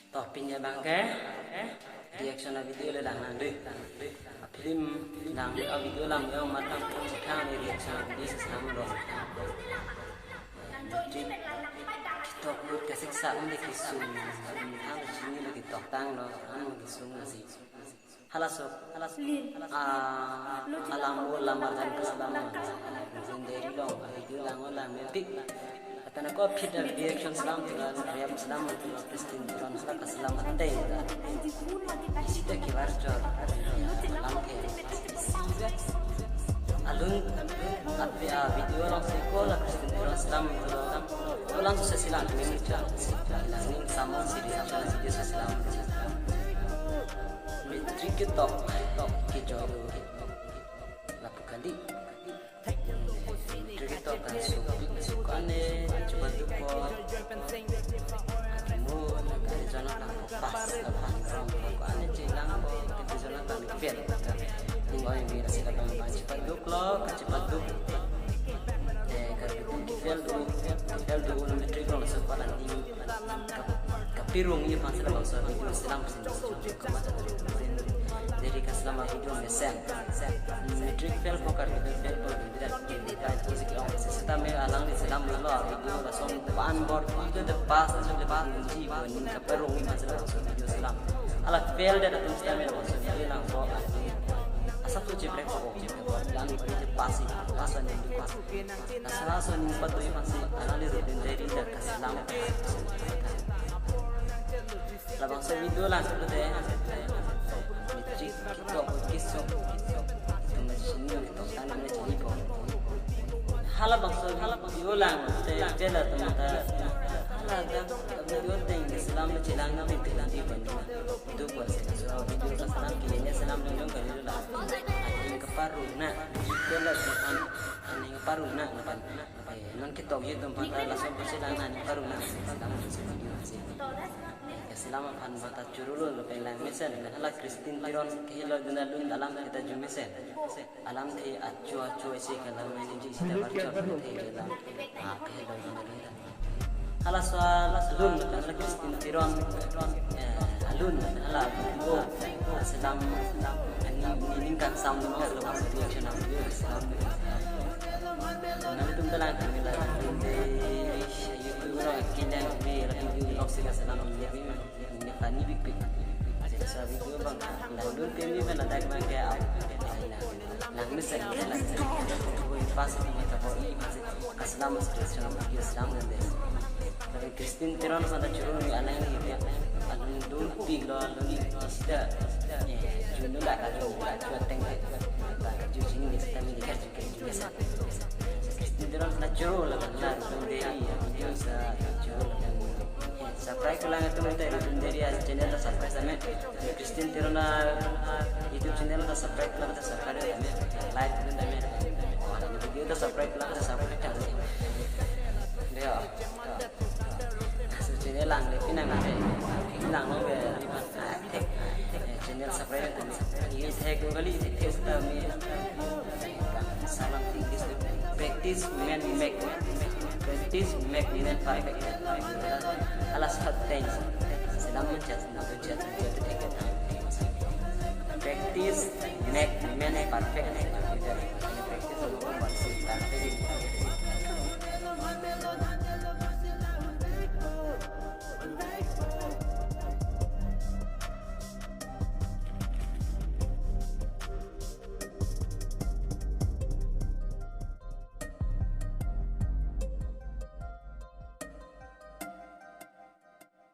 Topiknya bangke, reaction video le lang nanti, film lang video lang yang matang sekarang reaction video sesama dong. Kita buat kasih saung di kisung, hang sini lagi tok tang lo, hang kisung nasi. Halas alam lamar dan keselamatan, sendiri dong, video lang olah mepik. Kata nak kau fit dari reaction Islam tinggal reaction Islam tinggal Kristen tinggal Islam keselamatan deh. Kita kibar jor, langke. Alun video orang sekolah Kristen tinggal Islam itu langsung sesilang ini jar, langsung sama siri sesilang. Metrik kita kejauh, lakukan di. Kita akan suka-sukaannya coba dupa kamu dari zona pas sukaannya cilang kita zona kan feel tinggal yang kita sih dapat cepat duk lo cepat duk kalau dulu metrik lo masuk pada tinggi kapirung ini pasal bangsa video Islam sendiri kemana dari keselama video mesen metrik fail pokar video fail tidak Sistem alang di Islam lalu video langsung pan board itu the past kunci bukan keperung ini masalah video Islam ala fail dari tu sistem yang maksudnya langsung asal tu cepat dan itu pasti pasan yang dipas asal yang empat tu masih analis dari Islam labang sa video langsung tu deh metrik kita kisah itu macam ni kita tanya macam ni pun hala bangsa video lang tela tumata hala da video teng Islam le chilang na mit lang di ban itu pun so video ka salam ki ne salam le long kali la aning kaparu na tela tuan aning kaparu na pan non kita ye tempat la so silang na kaparu na salam video sih Islam pan mata curulu lo pelang mesen hala Kristen tiron kehilo dunalun dalam kita jumesen alam thi acu isi kalau main ji sida barca thi dalam kehilo dunalun hala soal lun hala Kristen tiron alun hala go Islam ini kan sam no lo pas reaction am Islam nanti dalam kami YouTube orang kena review loksi Islam ini fani big saya video bang download ini mana dah kemana dia lang mesen lang pas ini kita boleh masih Islam Kristen video Islam dan deh tapi Kristen tiran pada curung ni anak ini dia alun dulu tiga alun sudah judul lah kalau cuat tengah jujur ini kita miliki juga Kristen tiran pada curung lah benar dia video saya curung subscribe lang itu nanti dari channel subscribe sama Kristen Tirona YouTube channel kita subscribe lang kita subscribe kami like dan kami video kita subscribe lang kita subscribe kami dia channel lang lebih nang nanti lang lo be channel subscribe kami ini saya kembali tips kami salam tinggi practice make dengan perfect alas hatain sedang mencat practice make perfect